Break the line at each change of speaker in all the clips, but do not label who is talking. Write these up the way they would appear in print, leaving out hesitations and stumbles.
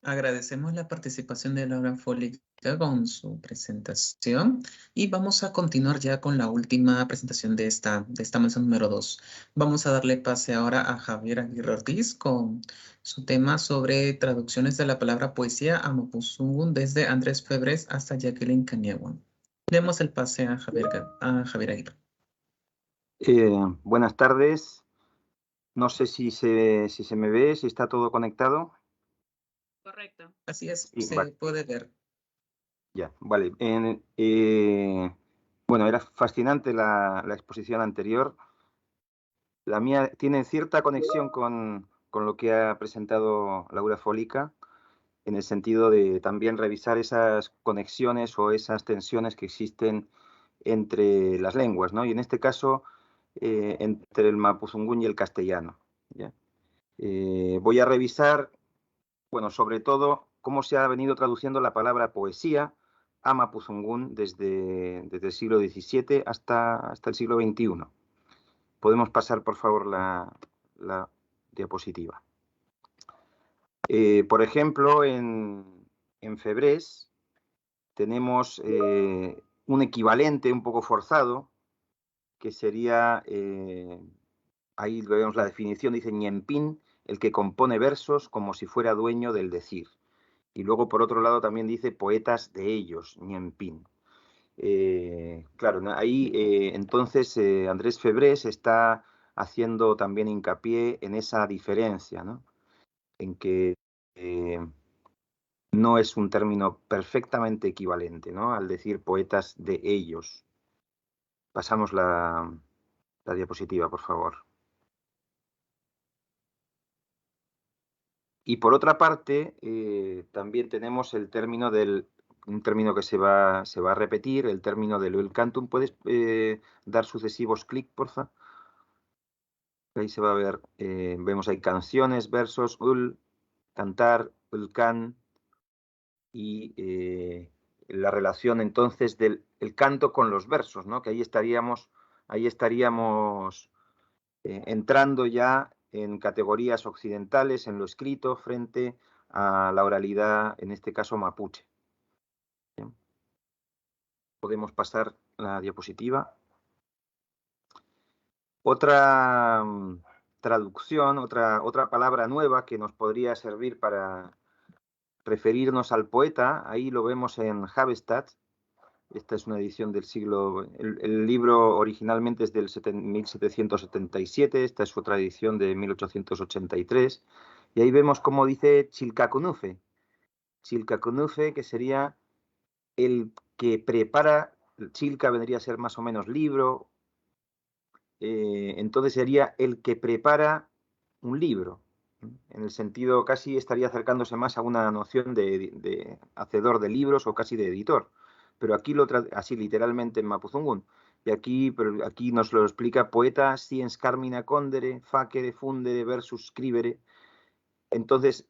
Agradecemos la participación de Laura Fólica con su presentación y vamos a continuar ya con la última presentación de esta mesa número 2. Vamos a darle pase ahora a Javier Aguirre Ortiz con su tema sobre traducciones de la palabra poesía a Mapuzungún desde Andrés Febres hasta Jacqueline Kaniawan. Demos el pase a Javier Aguirre.
Buenas tardes. No sé si se me ve, si está todo conectado.
Correcto. Así es,
Sí,
se
vale.
puede ver.
Ya, vale. Bueno, era fascinante la exposición anterior. La mía tiene cierta conexión con lo que ha presentado Laura Fólica, en el sentido de también revisar esas conexiones o esas tensiones que existen entre las lenguas, ¿no? Y en este caso, entre el mapuzungún y el castellano, ¿ya? Voy a revisar, bueno, sobre todo cómo se ha venido traduciendo la palabra poesía a mapuzungún desde el siglo XVII hasta el siglo XXI. Podemos pasar, por favor, la diapositiva. Por ejemplo, en Febrés tenemos un equivalente un poco forzado, que sería, ahí vemos la definición, dice ñempín, el que compone versos como si fuera dueño del decir. Y luego, por otro lado, también dice poetas de ellos, ñempín. Claro, ahí entonces Andrés Febrés está haciendo también hincapié en esa diferencia, ¿no? En que no es un término perfectamente equivalente, ¿no? Al decir poetas de ellos. Pasamos la diapositiva, por favor. Y por otra parte, también tenemos el término un término que se va a repetir, el término del el cantum. ¿Puedes dar sucesivos clic, porfa? Ahí se va a ver, vemos ahí canciones, versos, cantar, can, y la relación entonces del el canto con los versos, ¿no? Que ahí estaríamos entrando ya en categorías occidentales, en lo escrito, frente a la oralidad, en este caso mapuche. Bien. Podemos pasar la diapositiva. Otra traducción, otra palabra nueva que nos podría servir para referirnos al poeta, ahí lo vemos en Havestad. Esta es una edición del siglo... El libro originalmente es del 1777, esta es otra edición de 1883, y ahí vemos cómo dice Chilcacunufe. Chilcacunufe, que sería el que prepara, Chilca vendría a ser más o menos libro, entonces sería el que prepara un libro. En el sentido, casi estaría acercándose más a una noción de hacedor de libros o casi de editor. Pero aquí así literalmente en Mapuzungún. Y pero aquí nos lo explica poeta, sciens carmina condere, facere, fundere, versus scribere. Entonces,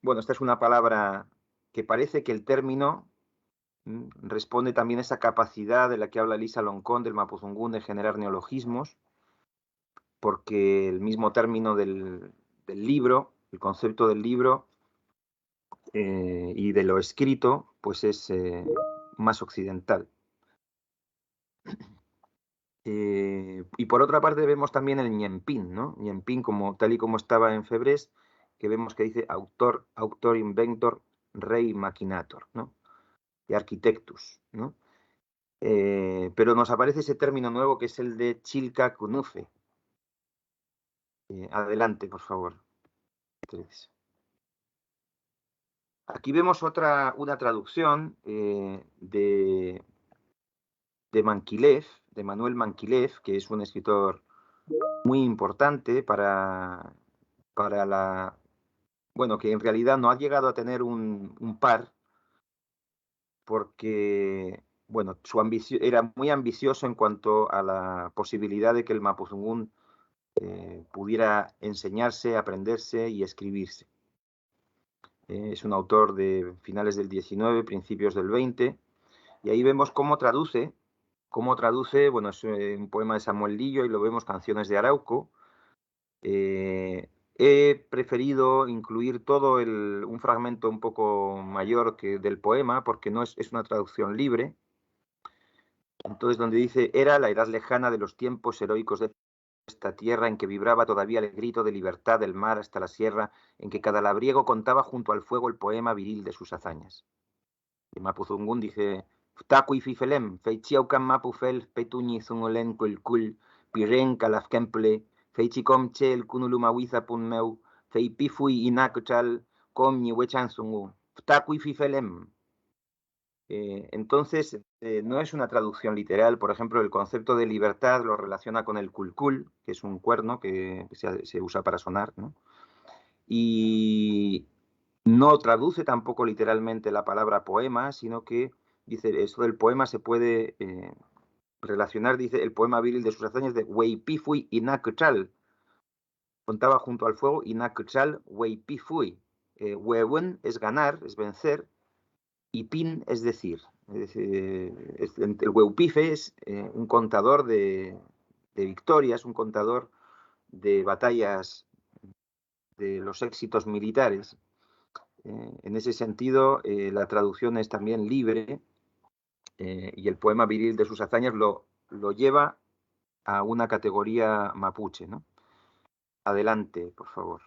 bueno, esta es una palabra que parece que el término responde también a esa capacidad de la que habla Elisa Loncón del Mapuzungún de generar neologismos, porque el mismo término del libro, el concepto del libro y de lo escrito, pues es más occidental. Y por otra parte vemos también el ñempín, ¿no? Ñempín, tal y como estaba en Febrés, que vemos que dice autor, inventor, rey, maquinator, ¿no? Y arquitectus, ¿no? Pero nos aparece ese término nuevo que es el de Chilcacunufe. Adelante, por favor. Aquí vemos una traducción de Manquilef, de Manuel Manquilef, que es un escritor muy importante bueno, que en realidad no ha llegado a tener un par, porque, bueno, era muy ambicioso en cuanto a la posibilidad de que el mapuzungún pudiera enseñarse, aprenderse y escribirse. Es un autor de finales del 19, principios del 20, y ahí vemos cómo traduce, bueno, es un poema de Samuel Lillo, y lo vemos, Canciones de Arauco, He preferido incluir todo un fragmento un poco mayor que del poema, porque no es una traducción libre. Entonces, donde dice, era la edad lejana de los tiempos heroicos de esta tierra en que vibraba todavía el grito de libertad del mar hasta la sierra, en que cada labriego contaba junto al fuego el poema viril de sus hazañas. Y Mapuzungún dice, Ftaqui fifelem, feichiaukan mapufel, petuñi zungolen kulkul, piren kalafkemple, feichicomche el kunulumawiza punmeu, feipifui inakuchal, com ni wechan zungu. Ftaqui fifelem. Entonces, no es una traducción literal. Por ejemplo, el concepto de libertad lo relaciona con el kulkul, que es un cuerno que se usa para sonar, ¿no? Y no traduce tampoco literalmente la palabra poema, sino que dice, esto del poema se puede relacionar, dice, el poema viril de sus hazañas de Weipifui Inakuchal. Contaba junto al fuego Inakuchal Weipifui. Wewen es ganar, es vencer, y pin es decir. El Weupife es un contador de victorias, un contador de batallas, de los éxitos militares. En ese sentido, la traducción es también libre y el poema viril de sus hazañas lo lleva a una categoría mapuche, ¿no? Adelante, por favor.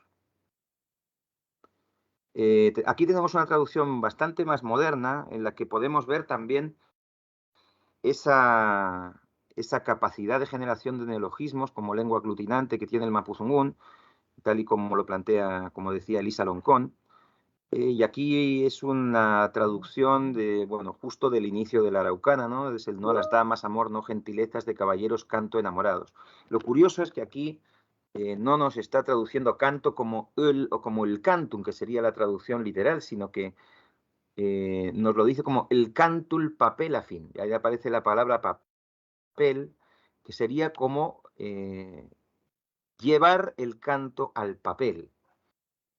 Aquí tenemos una traducción bastante más moderna en la que podemos ver también esa capacidad de generación de neologismos como lengua aglutinante que tiene el mapuzungún, tal y como lo plantea, como decía Elisa Loncón. Y aquí es una traducción de, bueno, justo del inicio de la Araucana, ¿no? Es el no a las damas, amor, no gentilezas, de caballeros, canto, enamorados. Lo curioso es que aquí no nos está traduciendo canto como el o como el cantum, que sería la traducción literal, sino que nos lo dice como el cantul papel afín. Y ahí aparece la palabra papel, que sería como llevar el canto al papel.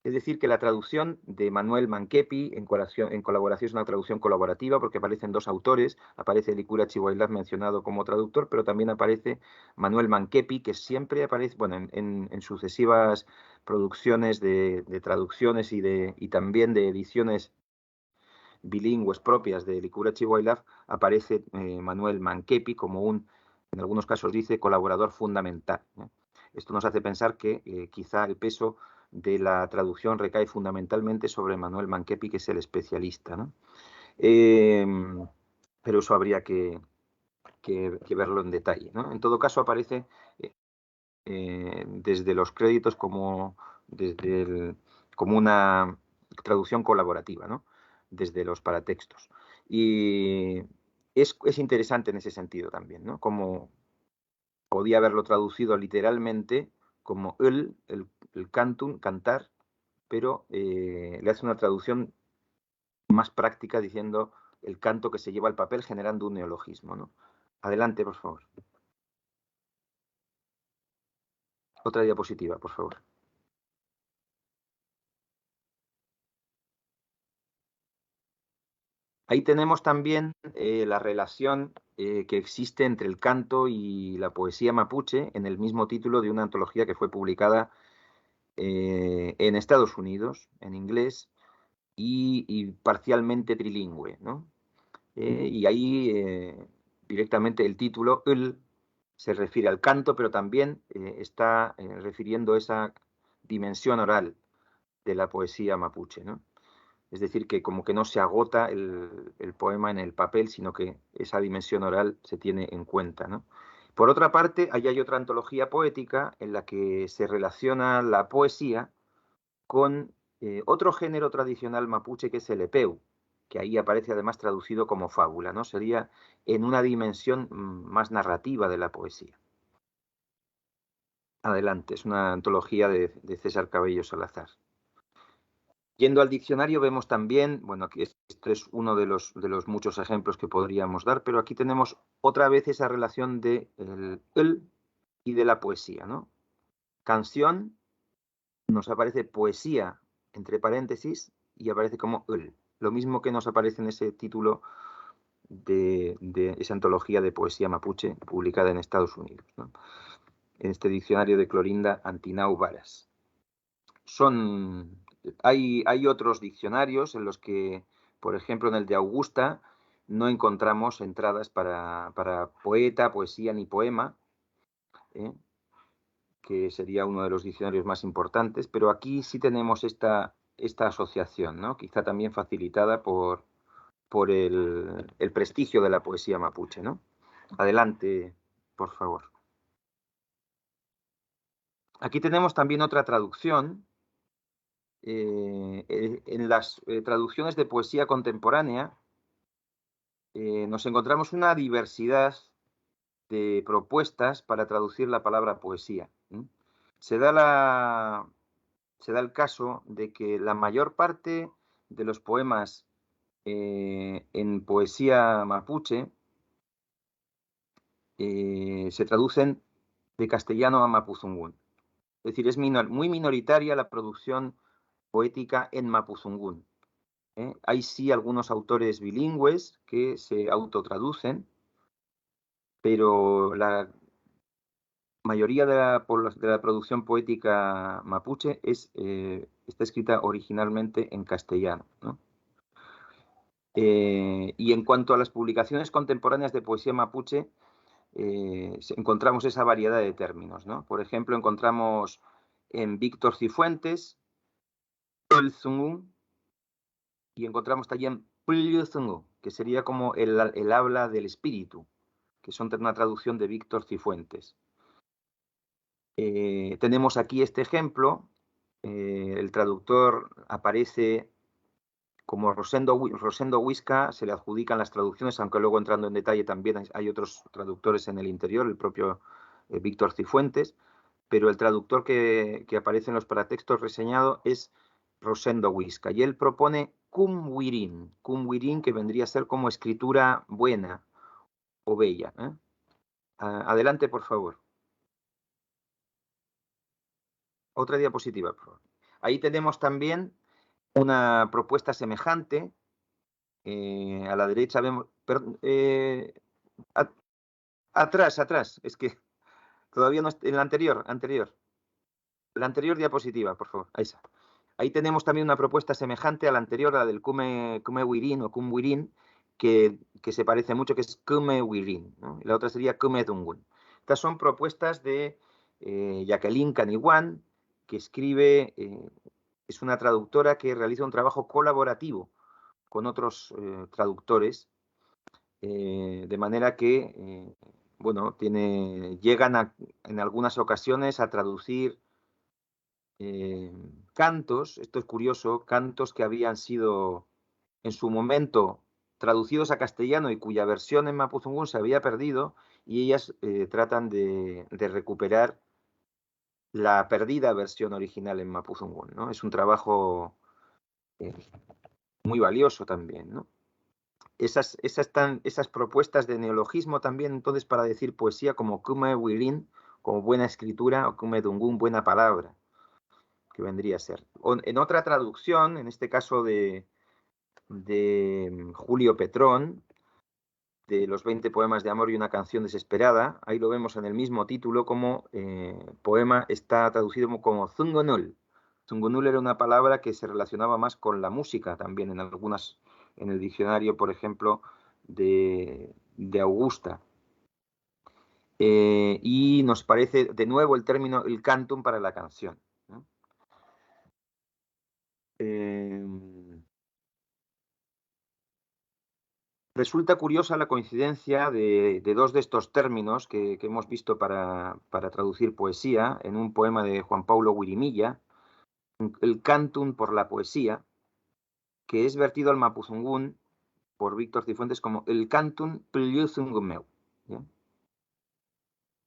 Es decir, que la traducción de Manuel Manquepi en colaboración es una traducción colaborativa porque aparecen dos autores, aparece Licura Chihuahilaz mencionado como traductor, pero también aparece Manuel Manquepi, que siempre aparece, bueno, en sucesivas producciones de traducciones y también de ediciones bilingües propias de Licura Chihuahilaz, aparece Manuel Manquepi como en algunos casos dice, colaborador fundamental. Esto nos hace pensar que quizá el peso de la traducción recae fundamentalmente sobre Manuel Manquepi, que es el especialista, ¿no? Pero eso habría que verlo en detalle, ¿no? En todo caso, aparece desde los créditos como una traducción colaborativa, ¿no? Desde los paratextos. Y es interesante en ese sentido también, ¿no? Como podía haberlo traducido literalmente como el cantum, cantar, pero le hace una traducción más práctica diciendo el canto que se lleva al papel generando un neologismo, ¿no? Adelante, por favor. Otra diapositiva, por favor. Ahí tenemos también la relación que existe entre el canto y la poesía mapuche en el mismo título de una antología que fue publicada en Estados Unidos, en inglés, y parcialmente trilingüe, ¿no? Y ahí directamente el título, se refiere al canto, pero también está refiriendo esa dimensión oral de la poesía mapuche, ¿no? Es decir, que como que no se agota el poema en el papel, sino que esa dimensión oral se tiene en cuenta, ¿no? Por otra parte, ahí hay otra antología poética en la que se relaciona la poesía con otro género tradicional mapuche que es el epeu, que ahí aparece además traducido como fábula, ¿no? Sería en una dimensión más narrativa de la poesía. Adelante, es una antología de César Cabello Salazar. Yendo al diccionario vemos también, bueno, aquí este es uno de los muchos ejemplos que podríamos dar, pero aquí tenemos otra vez esa relación de el y de la poesía, ¿no? Canción, nos aparece poesía entre paréntesis y aparece como el. Lo mismo que nos aparece en ese título de esa antología de poesía mapuche publicada en Estados Unidos, ¿no? En este diccionario de Clorinda Antinau Varas. hay otros diccionarios en los que, por ejemplo, en el de Augusta, no encontramos entradas para poeta, poesía ni poema, que sería uno de los diccionarios más importantes, pero aquí sí tenemos esta asociación, ¿no? Quizá también facilitada por el prestigio de la poesía mapuche, ¿no? Adelante, por favor. Aquí tenemos también otra traducción. En las traducciones de poesía contemporánea nos encontramos una diversidad de propuestas para traducir la palabra poesía. Se da el caso de que la mayor parte de los poemas en poesía mapuche se traducen de castellano a mapuzungún. Es decir, es muy minoritaria la producción poética en mapuzungún. Hay sí algunos autores bilingües que se autotraducen, pero la mayoría de la producción poética mapuche está escrita originalmente en castellano, ¿no? Y en cuanto a las publicaciones contemporáneas de poesía mapuche, encontramos esa variedad de términos, ¿no? Por ejemplo, encontramos en Víctor Cifuentes, Pulzungún, y encontramos también Pulzungún, que sería como el habla del espíritu, que son una traducción de Víctor Cifuentes. Tenemos aquí este ejemplo. El traductor aparece como Rosendo Huisca, se le adjudican las traducciones, aunque luego entrando en detalle también hay otros traductores en el interior, el propio Víctor Cifuentes, pero el traductor que aparece en los paratextos reseñado es Rosendo Huisca, y él propone cum wirin, que vendría a ser como escritura buena o bella. Adelante, por favor. Otra diapositiva, por favor. Ahí tenemos también una propuesta semejante. A la derecha vemos... atrás. Es que todavía no... En la anterior. La anterior diapositiva, por favor. Ahí está. Ahí tenemos también una propuesta semejante a la anterior, a la del Kume Wirin o Kum Wirin, que se parece mucho, que es Kume Wirin, ¿no? Y la otra sería Kume Dungun. Estas son propuestas de Jacqueline Caniwan, que escribe, es una traductora que realiza un trabajo colaborativo con otros traductores, de manera que, bueno, llegan en algunas ocasiones a traducir cantos, esto es curioso, cantos que habían sido en su momento traducidos a castellano y cuya versión en mapuzungún se había perdido, y ellas tratan de recuperar la perdida versión original en mapuzungún, ¿no? Es un trabajo muy valioso también, ¿no? Esas propuestas de neologismo también, entonces, para decir poesía como Kume Wirin, como buena escritura, o Kume Dungun, buena palabra, que vendría a ser. En otra traducción, en este caso de Julio Petrón, de los 20 poemas de amor y una canción desesperada, ahí lo vemos en el mismo título como poema está traducido como Zungonul. Zungonul era una palabra que se relacionaba más con la música también en el diccionario, por ejemplo, de Augusta. Y nos parece de nuevo el término, el cantum para la canción, ¿no? Resulta curiosa la coincidencia de dos de estos términos que hemos visto para traducir poesía en un poema de Juan Paulo Guirimilla, el cantum por la poesía, que es vertido al mapuzungún por Víctor Cifuentes como el cantum pliuzungumeu.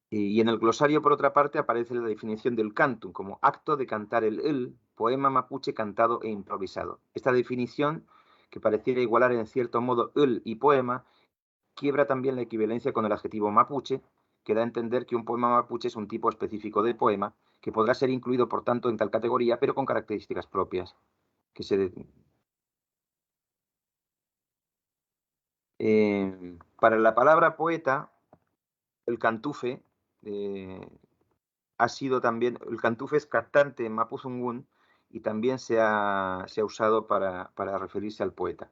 Y en el glosario, por otra parte, aparece la definición del cantum como acto de cantar el poema mapuche cantado e improvisado. Esta definición, que pareciera igualar en cierto modo el y poema, quiebra también la equivalencia con el adjetivo mapuche, que da a entender que un poema mapuche es un tipo específico de poema, que podrá ser incluido, por tanto, en tal categoría, pero con características propias. Para la palabra poeta, el cantufe ha sido también, el cantufe es cantante en mapuzungún, y también se ha usado para referirse al poeta.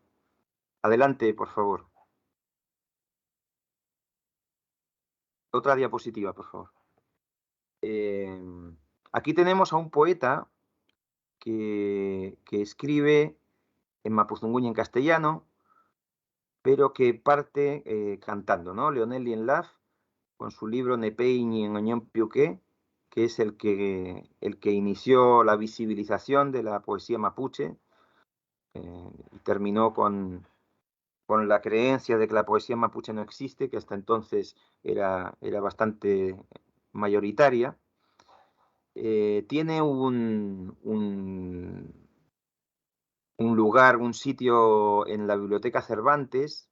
Adelante, por favor. Otra diapositiva, por favor. Aquí tenemos a un poeta que escribe en mapuzungún y en castellano, pero que parte cantando, ¿no? Leonel Lienlaf, con su libro Nepeiñi en Oñón Piuqué, que es el que inició la visibilización de la poesía mapuche, y terminó con la creencia de que la poesía mapuche no existe, que hasta entonces era bastante mayoritaria. Tiene un lugar, un sitio en la Biblioteca Cervantes,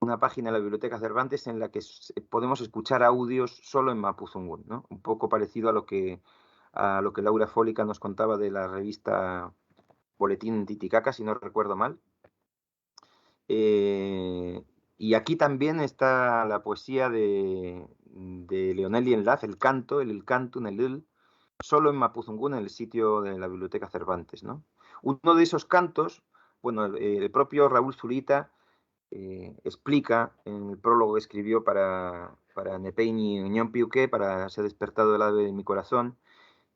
una página de la Biblioteca Cervantes en la que podemos escuchar audios solo en mapuzungún, ¿no? Un poco parecido a lo que Laura Fólica nos contaba de la revista Boletín Titicaca, si no recuerdo mal. Y aquí también está la poesía de Leonel Lienlaf, el canto, el canto, el solo en mapuzungún, en el sitio de la Biblioteca Cervantes, ¿no? Uno de esos cantos, bueno, el propio Raúl Zulita explica en el prólogo que escribió para Nepeiñi Ñón Piuqué, para Se ha despertado el ave de mi corazón,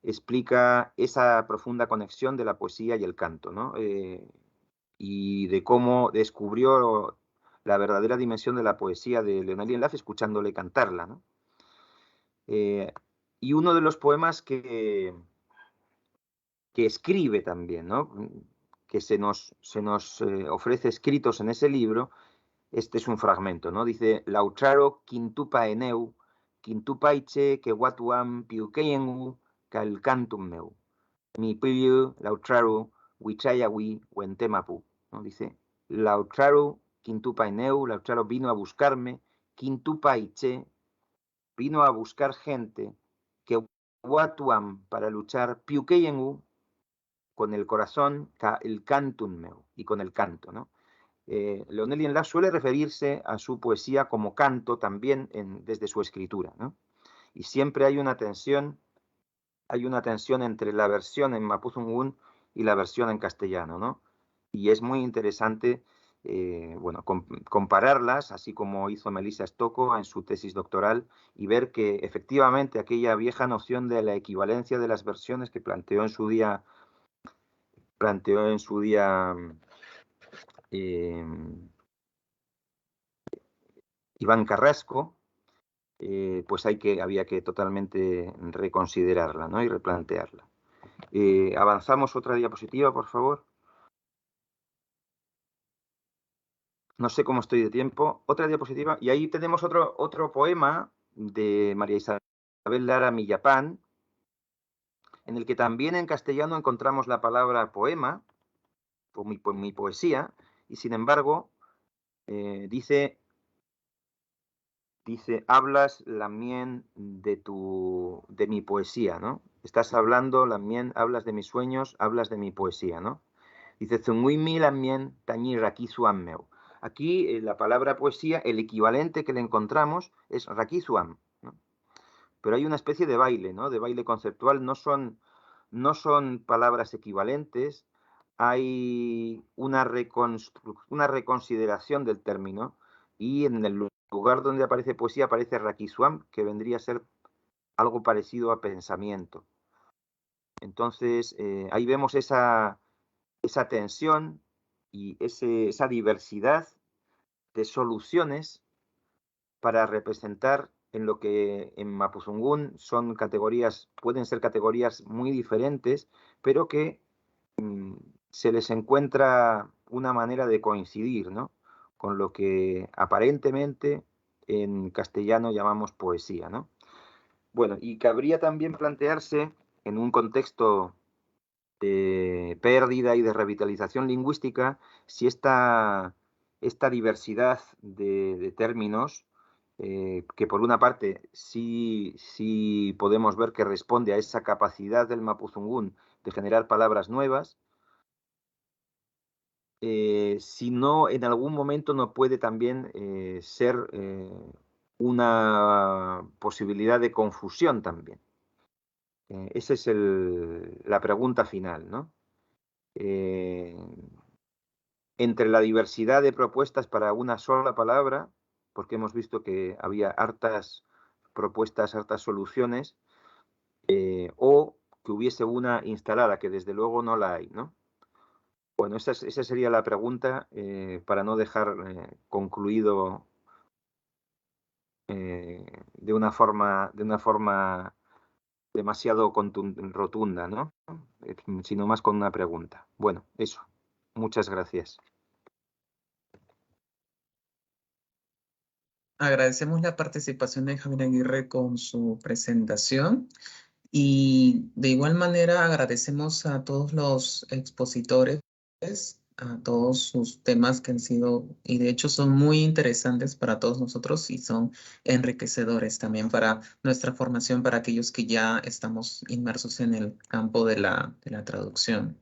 explica esa profunda conexión de la poesía y el canto, ¿no? Y de cómo descubrió la verdadera dimensión de la poesía de Leonel Lienlaf escuchándole cantarla, ¿no? Y uno de los poemas que escribe también, ¿no? Que se nos ofrece escritos en ese libro. Este es un fragmento, ¿no? Dice, Lautraro quintupa eneu, quintupaiche que watuam piukeyengu cal cantum meu. Mi pillu lautraro wichayawi wentemapu, ¿no? Dice, Lautraro quintupa eneu, Lautraro vino a buscarme, quintupaiche, vino a buscar gente que watuam para luchar piukeyengu con el corazón, el cantum meu, y con el canto, ¿no? Leonel Lienlaf suele referirse a su poesía como canto también desde su escritura, ¿no? Y siempre hay una tensión entre la versión en mapuzungún y la versión en castellano, ¿no? Y es muy interesante, bueno, compararlas, así como hizo Melissa Stocco en su tesis doctoral, y ver que efectivamente aquella vieja noción de la equivalencia de las versiones que planteó en su día Iván Carrasco, pues había que totalmente reconsiderarla, ¿no? Y replantearla. Avanzamos otra diapositiva, por favor. No sé cómo estoy de tiempo. Otra diapositiva. Y ahí tenemos otro poema de María Isabel Lara Millapán, en el que también en castellano encontramos la palabra poema, por mi poesía, y sin embargo dice, hablas lamien de mi poesía, ¿no? Estás hablando lamien, hablas de mis sueños, hablas de mi poesía, ¿no? Dice, zunguimi lamien tañi rakizuam meu. Aquí la palabra poesía, el equivalente que le encontramos es rakizuam, ¿no? Pero hay una especie de baile, ¿no? De baile conceptual, no son palabras equivalentes, hay una reconsideración del término, y en el lugar donde aparece poesía aparece Raquisuam, que vendría a ser algo parecido a pensamiento. Entonces, ahí vemos esa tensión y esa diversidad de soluciones para representar en lo que en mapuzungún pueden ser categorías muy diferentes, pero que se les encuentra una manera de coincidir, ¿no? Con lo que aparentemente en castellano llamamos poesía, ¿no? Bueno, y cabría también plantearse en un contexto de pérdida y de revitalización lingüística si esta diversidad de términos, que por una parte sí podemos ver que responde a esa capacidad del mapuzungún de generar palabras nuevas, si no, en algún momento no puede también ser una posibilidad de confusión también. Esa es la pregunta final, ¿no? Entre la diversidad de propuestas para una sola palabra, porque hemos visto que había hartas propuestas, hartas soluciones, o que hubiese una instalada, que desde luego no la hay, ¿no? Bueno, esa sería la pregunta para no dejar concluido de una forma demasiado rotunda, ¿no? Sino más con una pregunta. Bueno, eso. Muchas gracias.
Agradecemos la participación de Javier Aguirre con su presentación y de igual manera agradecemos a todos los expositores, a todos sus temas que han sido y de hecho son muy interesantes para todos nosotros y son enriquecedores también para nuestra formación, para aquellos que ya estamos inmersos en el campo de la traducción.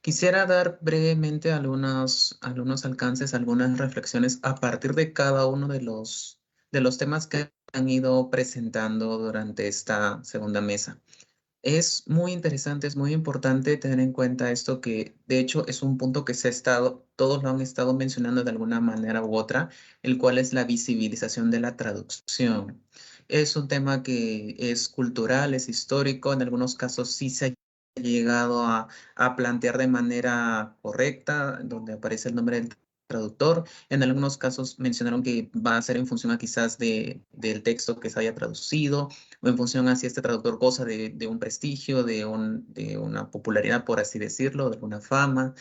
Quisiera dar brevemente algunos alcances, algunas reflexiones a partir de cada uno de los temas que han ido presentando durante esta segunda mesa. Es muy interesante, es muy importante tener en cuenta esto que de hecho es un punto que todos lo han estado mencionando de alguna manera u otra, el cual es la visibilización de la traducción. Es un tema que es cultural, es histórico, en algunos casos sí se ha llegado a plantear de manera correcta, donde aparece el nombre del traductor. En algunos casos mencionaron que va a ser en función a quizás del texto que se haya traducido o en función a si este traductor goza de un prestigio, de una popularidad, por así decirlo, de alguna fama.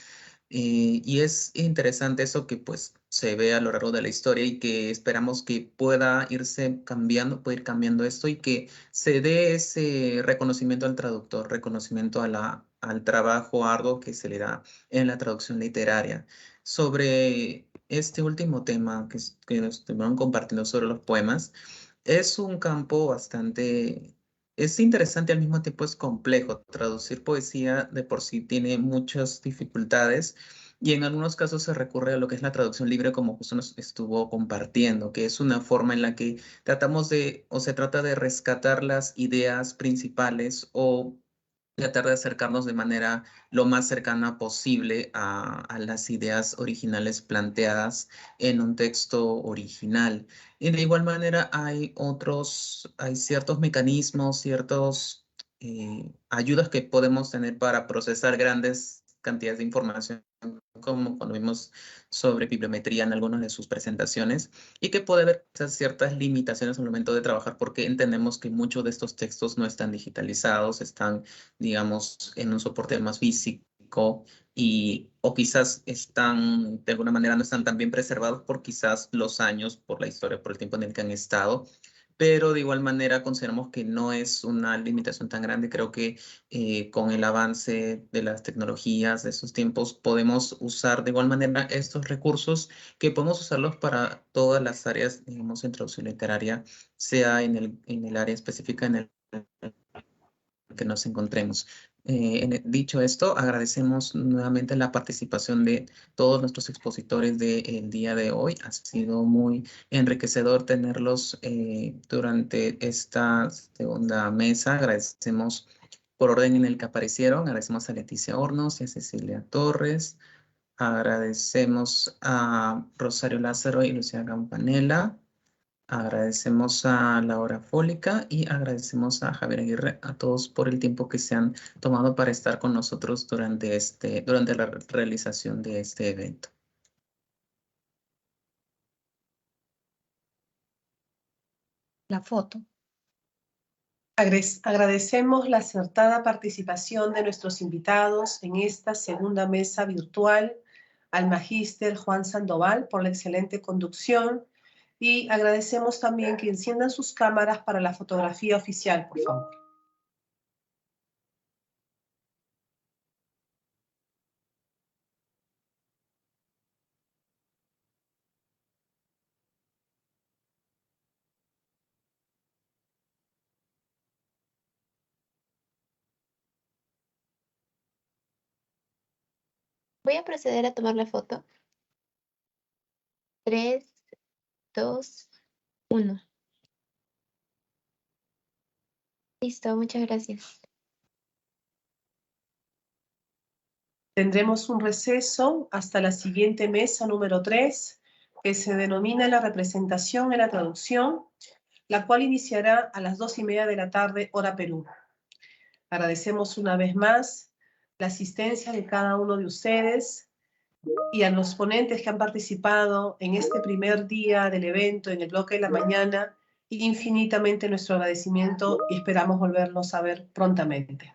Y es interesante eso que pues se ve a lo largo de la historia y que esperamos que pueda irse cambiando, puede ir cambiando esto y que se dé ese reconocimiento al traductor, reconocimiento al trabajo arduo que se le da en la traducción literaria. Sobre este último tema que nos estuvieron compartiendo sobre los poemas, es un campo bastante, es interesante, al mismo tiempo es complejo. Traducir poesía de por sí tiene muchas dificultades y en algunos casos se recurre a lo que es la traducción libre, como justo nos estuvo compartiendo, que es una forma en la que tratamos de, o se trata de rescatar las ideas principales o tratar de acercarnos de manera lo más cercana posible a las ideas originales planteadas en un texto original. Y de igual manera hay ciertos mecanismos, ciertos ayudas que podemos tener para procesar grandes cantidades de información, como cuando vimos sobre bibliometría en algunas de sus presentaciones, y que puede haber quizás ciertas limitaciones al momento de trabajar porque entendemos que muchos de estos textos no están digitalizados, están, digamos, en un soporte más físico o quizás están, de alguna manera, no están tan bien preservados por quizás los años, por la historia, por el tiempo en el que han estado. Pero de igual manera consideramos que no es una limitación tan grande. Creo que con el avance de las tecnologías de esos tiempos podemos usar de igual manera estos recursos que podemos usarlos para todas las áreas, digamos, en traducción literaria, sea en el área específica en el que nos encontremos. Dicho esto, agradecemos nuevamente la participación de todos nuestros expositores del día de hoy. Ha sido muy enriquecedor tenerlos durante esta segunda mesa. Agradecemos por orden en el que aparecieron. Agradecemos a Leticia Hornos y a Cecilia Torres. Agradecemos a Rosario Lázaro y Lucía Campanella. Agradecemos a Laura Fólica y agradecemos a Javier Aguirre, a todos por el tiempo que se han tomado para estar con nosotros durante la realización de este evento.
La foto. Agradecemos la acertada participación de nuestros invitados en esta segunda mesa virtual, al magíster Juan Sandoval por la excelente conducción y agradecemos también que enciendan sus cámaras para la fotografía oficial, por favor.
Voy a proceder a tomar la foto. 3, 2, 1. Listo, muchas gracias.
Tendremos un receso hasta la siguiente mesa número 3, que se denomina la representación en la traducción, la cual iniciará a las 2:30 de la tarde, hora Perú. Agradecemos una vez más la asistencia de cada uno de ustedes y a los ponentes que han participado en este primer día del evento, en el bloque de la mañana, infinitamente nuestro agradecimiento y esperamos volverlos a ver prontamente.